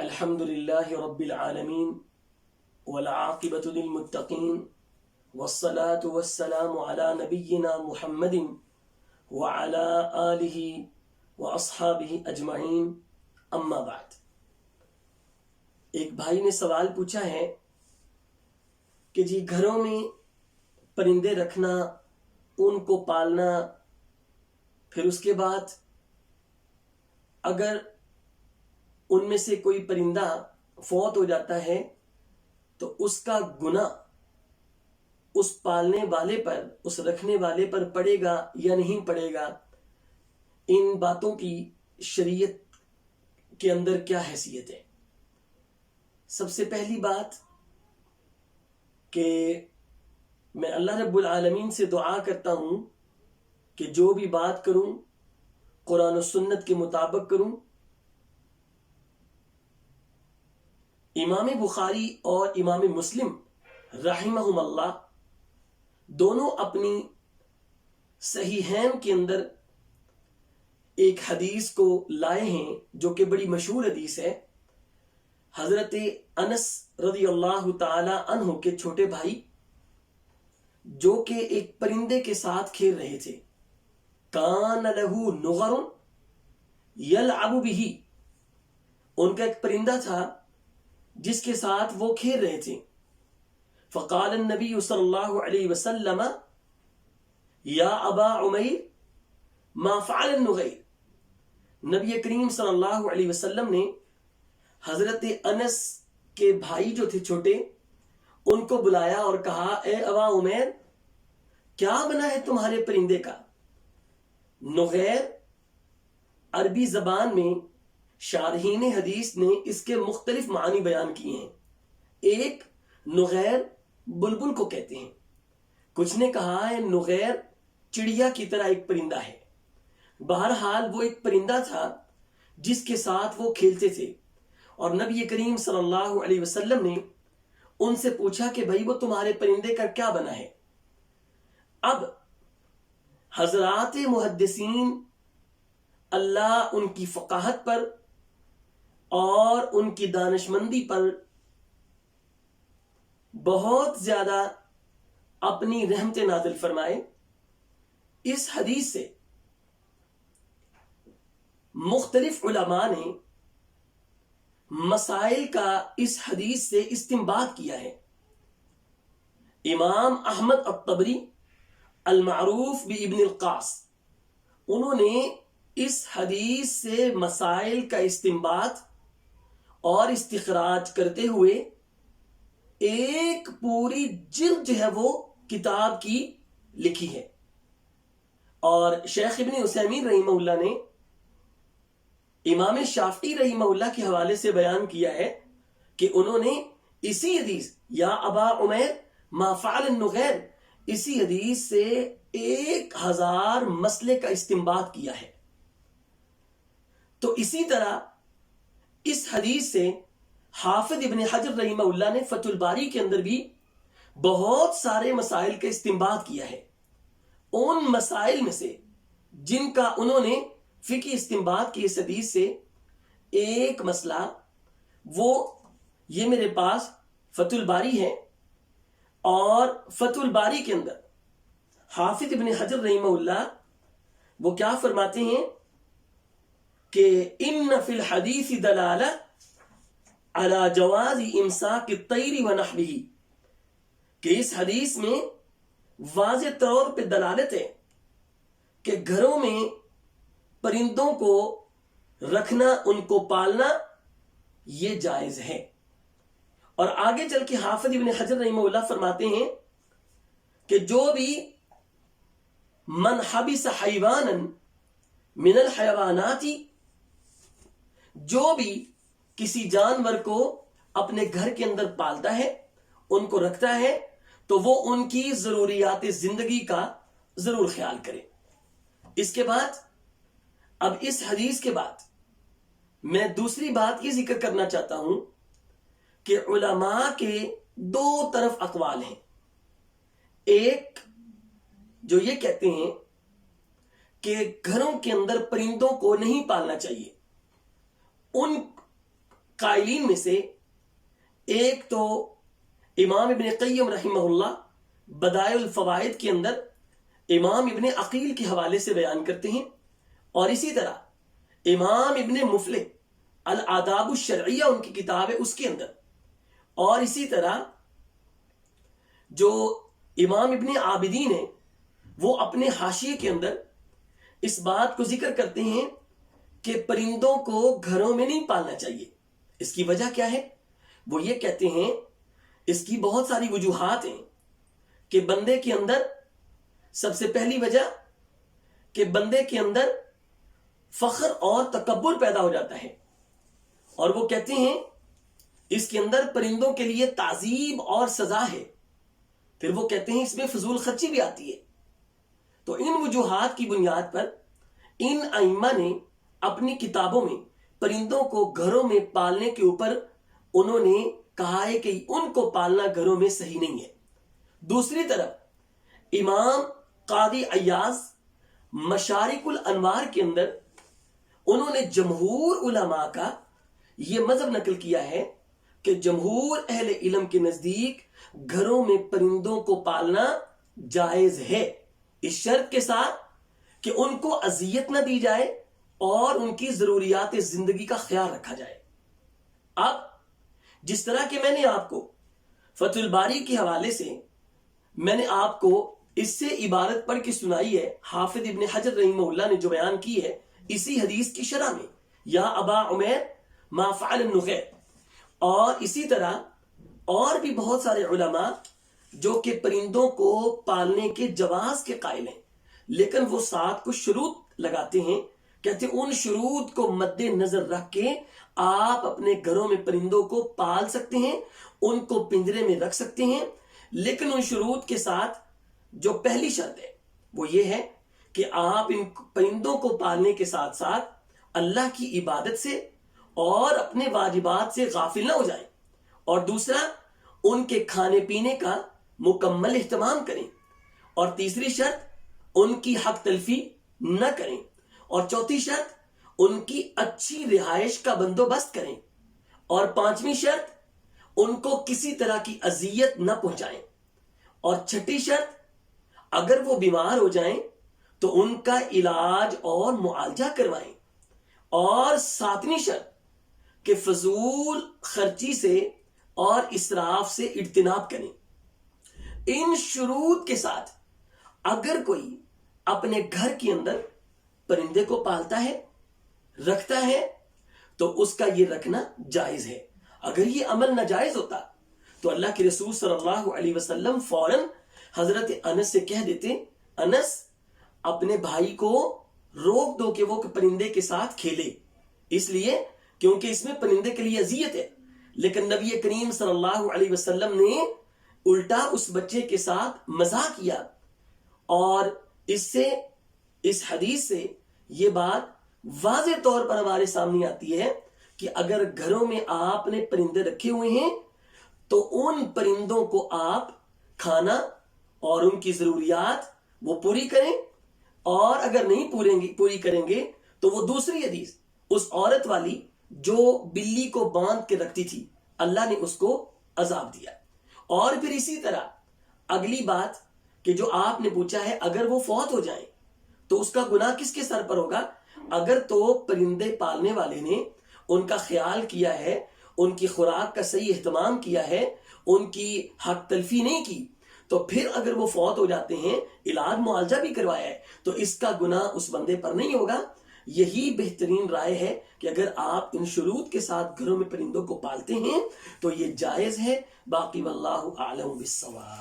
الحمد لله رب العالمين والعاقبة للمتقين والصلاة والسلام على نبينا محمد وعلى آله وأصحابه أجمعين اما بعد۔ ایک بھائی نے سوال پوچھا ہے کہ جی گھروں میں پرندے رکھنا، ان کو پالنا، پھر اس کے بعد اگر ان میں سے کوئی پرندہ فوت ہو جاتا ہے تو اس کا گناہ اس پالنے والے پر، اس رکھنے والے پر پڑے گا یا نہیں پڑے گا، ان باتوں کی شریعت کے اندر کیا حیثیت ہے؟ سب سے پہلی بات کہ میں اللہ رب العالمین سے دعا کرتا ہوں کہ جو بھی بات کروں قرآن و سنت کے مطابق کروں۔ امام بخاری اور امام مسلم رحمہم اللہ دونوں اپنی صحیحین کے اندر ایک حدیث کو لائے ہیں جو کہ بڑی مشہور حدیث ہے۔ حضرت انس رضی اللہ تعالی عنہ کے چھوٹے بھائی جو کہ ایک پرندے کے ساتھ کھیل رہے تھے، کان لہو نغر یلعب بہ، ان کا ایک پرندہ تھا جس کے ساتھ وہ کھیل رہے تھے۔ فقال النبی صلی اللہ علیہ وسلم یا ابا عمیر ما فعل النغیر، نبی کریم صلی اللہ علیہ وسلم نے حضرت انس کے بھائی جو تھے چھوٹے، ان کو بلایا اور کہا اے ابا عمیر کیا بنا ہے تمہارے پرندے کا؟ نغیر عربی زبان میں شارحین حدیث نے اس کے مختلف معنی بیان کیے ہیں۔ ایک نغیر بلبل کو کہتے ہیں، کچھ نے کہا ہے نغیر چڑیا کی طرح ایک پرندہ ہے۔ بہرحال وہ ایک پرندہ تھا جس کے ساتھ وہ کھیلتے تھے، اور نبی کریم صلی اللہ علیہ وسلم نے ان سے پوچھا کہ بھائی وہ تمہارے پرندے کا کیا بنا ہے؟ اب حضرات محدثین اللہ ان کی فقاہت پر اور ان کی دانشمندی پر بہت زیادہ اپنی رحمت نازل فرمائے، اس حدیث سے مختلف علماء نے مسائل کا اس حدیث سے استنباط کیا ہے۔ امام احمد الطبری المعروف بابن القاص، انہوں نے اس حدیث سے مسائل کا استنباط اور استخراج کرتے ہوئے ایک پوری جلد جو ہے وہ کتاب کی لکھی ہے، اور شیخ ابن عثیمین رحمہ اللہ نے امام شافعی رحمہ اللہ کے حوالے سے بیان کیا ہے کہ انہوں نے اسی حدیث یا ابا عمیر ما فعل النغیر، اسی حدیث سے 1000 مسئلے کا استنباط کیا ہے۔ تو اسی طرح اس حدیث سے حافظ ابن حجر رحمہ اللہ نے فتح الباری کے اندر بھی بہت سارے مسائل کا استنباط کیا ہے۔ ان مسائل میں سے جن کا انہوں نے فقہی استنباط کی اس حدیث سے ایک مسئلہ، وہ یہ میرے پاس فتح الباری ہے، اور فتح الباری کے اندر حافظ ابن حجر رحمہ اللہ وہ کیا فرماتے ہیں کہ ان فی الحدیث دلالہ علی جواز امساک الطیر ونحوہ، کہ اس حدیث میں واضح طور پہ دلالت ہے کہ گھروں میں پرندوں کو رکھنا، ان کو پالنا یہ جائز ہے۔ اور آگے چل کے حافظ ابن حجر رحمہ اللہ فرماتے ہیں کہ جو بھی من حبس حیوانا من الحیوانات، جو بھی کسی جانور کو اپنے گھر کے اندر پالتا ہے، ان کو رکھتا ہے، تو وہ ان کی ضروریات زندگی کا ضرور خیال کرے۔ اس کے بعد اب اس حدیث کے بعد میں دوسری بات یہ ذکر کرنا چاہتا ہوں کہ علماء کے دو طرف اقوال ہیں۔ ایک جو یہ کہتے ہیں کہ گھروں کے اندر پرندوں کو نہیں پالنا چاہیے، ان قائلین میں سے ایک تو امام ابن قیم رحمہ اللہ بدائع الفوائد کے اندر امام ابن عقیل کے حوالے سے بیان کرتے ہیں، اور اسی طرح امام ابن مفلح الآداب الشرعیہ ان کی کتاب ہے اس کے اندر، اور اسی طرح جو امام ابن عابدین ہیں وہ اپنے حاشیے کے اندر اس بات کو ذکر کرتے ہیں کہ پرندوں کو گھروں میں نہیں پالنا چاہیے۔ اس کی وجہ کیا ہے؟ وہ یہ کہتے ہیں اس کی بہت ساری وجوہات ہیں کہ بندے کے اندر، سب سے پہلی وجہ کہ بندے کے اندر فخر اور تکبر پیدا ہو جاتا ہے، اور وہ کہتے ہیں اس کے اندر پرندوں کے لیے تعذیب اور سزا ہے، پھر وہ کہتے ہیں اس میں فضول خرچی بھی آتی ہے۔ تو ان وجوہات کی بنیاد پر ان ائمہ نے اپنی کتابوں میں پرندوں کو گھروں میں پالنے کے اوپر انہوں نے کہا ہے کہ ان کو پالنا گھروں میں صحیح نہیں ہے۔ دوسری طرف امام قاضی عیاض مشارق الانوار کے اندر انہوں نے جمہور علماء کا یہ مذہب نقل کیا ہے کہ جمہور اہل علم کے نزدیک گھروں میں پرندوں کو پالنا جائز ہے، اس شرط کے ساتھ کہ ان کو اذیت نہ دی جائے اور ان کی ضروریات زندگی کا خیال رکھا جائے۔ اب جس طرح کہ میں نے آپ کو فتح الباری کے حوالے سے میں نے آپ کو اس سے عبارت پڑھ کے سنائی ہے، حافظ ابن حجر رحمہ اللہ نے جو بیان کی ہے اسی حدیث کی شرح میں، یا ابا عمیر ما فعل النغیر، اور اسی طرح اور بھی بہت سارے علماء جو کہ پرندوں کو پالنے کے جواز کے قائل ہیں، لیکن وہ ساتھ کچھ شروط لگاتے ہیں، کہتے ہیں ان شروط کو مد نظر رکھ کے آپ اپنے گھروں میں پرندوں کو پال سکتے ہیں، ان کو پنجرے میں رکھ سکتے ہیں، لیکن ان شروط کے ساتھ جو پہلی شرط ہے وہ یہ ہے کہ آپ ان پرندوں کو پالنے کے ساتھ ساتھ اللہ کی عبادت سے اور اپنے واجبات سے غافل نہ ہو جائیں، اور دوسرا ان کے کھانے پینے کا مکمل اہتمام کریں، اور تیسری شرط ان کی حق تلفی نہ کریں، اور چوتھی شرط ان کی اچھی رہائش کا بندوبست کریں، اور پانچویں شرط ان کو کسی طرح کی اذیت نہ پہنچائیں، اور چھٹی شرط اگر وہ بیمار ہو جائیں تو ان کا علاج اور معالجہ کروائیں، اور ساتویں شرط کہ فضول خرچی سے اور اسراف سے اجتناب کریں۔ ان شروط کے ساتھ اگر کوئی اپنے گھر کے اندر پرندے کو پالتا ہے، رکھتا ہے، تو اس کا یہ رکھنا جائز ہے۔ اگر یہ عمل ناجائز ہوتا تو اللہ کے رسول صلی اللہ علیہ وسلم فوراً حضرت انس سے کہہ دیتے، انس اپنے بھائی کو روک دو کہ وہ پرندے کے ساتھ کھیلے، اس لیے کیونکہ اس میں پرندے کے لیے اذیت ہے، لیکن نبی کریم صلی اللہ علیہ وسلم نے الٹا اس بچے کے ساتھ مزاح کیا، اور اس حدیث سے یہ بات واضح طور پر ہمارے سامنے آتی ہے کہ اگر گھروں میں آپ نے پرندے رکھے ہوئے ہیں تو ان پرندوں کو آپ کھانا اور ان کی ضروریات وہ پوری کریں، اور اگر نہیں پوری کریں گے تو وہ دوسری حدیث اس عورت والی جو بلی کو باندھ کے رکھتی تھی، اللہ نے اس کو عذاب دیا۔ اور پھر اسی طرح اگلی بات کہ جو آپ نے پوچھا ہے، اگر وہ فوت ہو جائیں تو اس کا گناہ کس کے سر پر ہوگا؟ اگر تو پرندے پالنے والے نے ان کا خیال کیا ہے، ان کی خوراک کا صحیح اہتمام کیا ہے، ان کی حق تلفی نہیں کی، تو پھر اگر وہ فوت ہو جاتے ہیں، علاج معالجہ بھی کروایا ہے، تو اس کا گناہ اس بندے پر نہیں ہوگا۔ یہی بہترین رائے ہے کہ اگر آپ ان شروط کے ساتھ گھروں میں پرندوں کو پالتے ہیں تو یہ جائز ہے۔ باقی واللہ اعلم بالصواب۔